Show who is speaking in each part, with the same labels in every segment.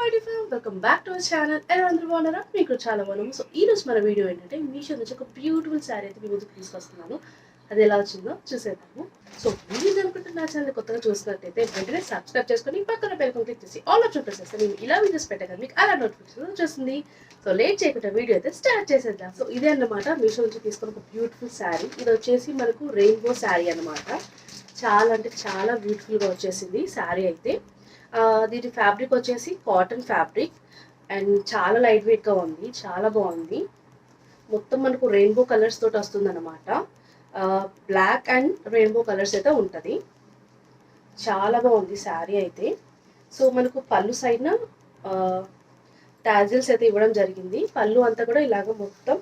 Speaker 1: My dear friend, welcome back to our channel. ఎలా అందరూ బాగున్నారా? మీకు చాలా బాగున్నాము. సో ఈ రోజు మన వీడియో ఏంటంటే మీషో నుంచి ఒక బ్యూటిఫుల్ శారీ అయితే మీ ముందుకు తీసుకొస్తున్నాను. అది ఎలా వచ్చిందో చూసేద్దాము. సో మీరు అనుకుంటే నా ఛానల్ కొత్తగా చూసినట్టయితే వెంటనే సబ్స్క్రైబ్ చేసుకొని పక్కన బెల్ ఐకాన్ క్లిక్ చేసి ఆల్ ఆప్షన్ ప్రెస్ చేస్తే నేను ఇలా వీడియోస్ పెట్టగానే మీకు అలా నోటిఫికేషన్ వచ్చేస్తుంది. సో లేట్ చేయకుండా వీడియో అయితే స్టార్ట్ చేసేద్దాం. సో ఇదే అన్నమాట మీషో నుంచి తీసుకున్న ఒక బ్యూటిఫుల్ శారీ. ఇది వచ్చేసి మనకు రెయిన్బో శారీ అన్నమాట. చాలా అంటే చాలా బ్యూటిఫుల్గా వచ్చేసింది శారీ అయితే. దీని ఫ్యాబ్రిక్ వచ్చేసి కాటన్ ఫ్యాబ్రిక్ అండ్ చాలా లైట్ వెయిట్గా ఉంది, చాలా బాగుంది. మొత్తం మనకు రెయిన్బో కలర్స్ తోటి వస్తుంది అనమాట. బ్లాక్ అండ్ రెయిన్బో కలర్స్ అయితే ఉంటుంది. చాలా బాగుంది శారీ అయితే. సో మనకు పళ్ళు సైడ్న టాజిల్స్ అయితే ఇవ్వడం జరిగింది. పళ్ళు అంతా కూడా ఇలాగ మొత్తం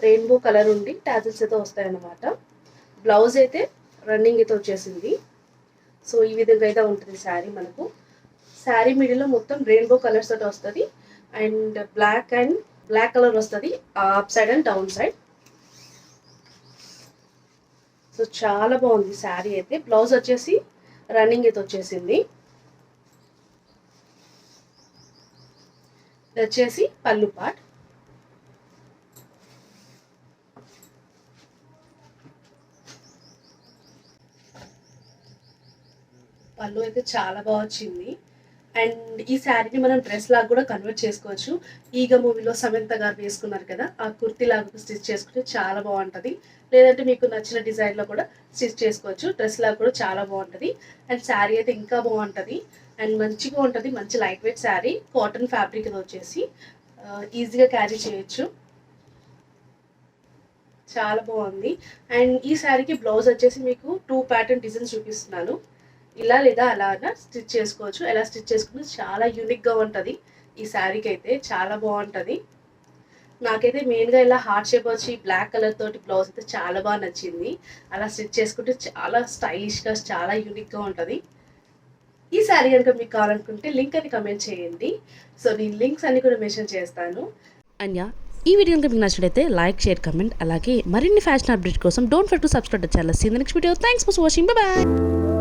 Speaker 1: రెయిన్బో కలర్ ఉండి టాజిల్స్ అయితే వస్తాయన్నమాట. బ్లౌజ్ అయితే రన్నింగ్ అయితే వచ్చేసింది. సో ఈ విధంగా అయితే ఉంటుంది శారీ మనకు. శారీ మిడిల్లో మొత్తం రెయిన్బో కలర్స్ తోటి వస్తుంది అండ్ బ్లాక్ కలర్ వస్తుంది up side and down side. So చాలా బాగుంది శారీ అయితే. బ్లౌజ్ వచ్చేసి రన్నింగ్ అయితే వచ్చేసింది. ఇది వచ్చేసి పళ్ళు పార్ట్. పళ్ళు అయితే చాలా బాగా వచ్చింది. అండ్ ఈ శారీని మనం డ్రెస్ లాగా కూడా కన్వర్ట్ చేసుకోవచ్చు. ఈగ మూవీలో సమంత గారు వేసుకున్నారు కదా, ఆ కుర్తీ లాగా స్టిచ్ చేసుకుంటే చాలా బాగుంటుంది. లేదంటే మీకు నచ్చిన డిజైన్లో కూడా స్టిచ్ చేసుకోవచ్చు. డ్రెస్ లాగా కూడా చాలా బాగుంటుంది. అండ్ శారీ అయితే ఇంకా బాగుంటుంది అండ్ మంచిగా ఉంటుంది. మంచి light weight sari, cotton fabric ఇది వచ్చేసి ఈజీగా క్యారీ చేయొచ్చు. చాలా బాగుంది. అండ్ ఈ శారీకి బ్లౌజ్ వచ్చేసి మీకు 2 ప్యాటర్న్ డిజైన్స్ చూపిస్తున్నాను. ఇలా లేదా అలా స్టిచ్ చేసుకోవచ్చు. ఎలా స్టిచ్ చేసుకుంటే చాలా యూనిక్గా ఉంటుంది. ఈ శారీకి అయితే చాలా బాగుంటుంది. నాకైతే మెయిన్గా ఇలా హార్ట్ షేప్ వచ్చి బ్లాక్ కలర్ తోటి బ్లౌజ్ అయితే చాలా బాగా నచ్చింది. అలా స్టిచ్ చేసుకుంటే చాలా స్టైలిష్గా చాలా యూనిక్గా ఉంటుంది. ఈ శారీ కనుక మీకు కావాలనుకుంటే లింక్ అని కమెంట్ చేయండి. సో నేను లింక్స్ అన్ని కూడా మెన్షన్ చేస్తాను.
Speaker 2: అన్యా ఈ వీడియో కనుక మీకు నచ్చినట్లయితే లైక్, షేర్, కమెంట్, అలాగే మరిన్ని ఫ్యాషన్ అప్డేట్ కోసం don't forget to subscribe the channel. See the next video. Thanks for watching. Bye by.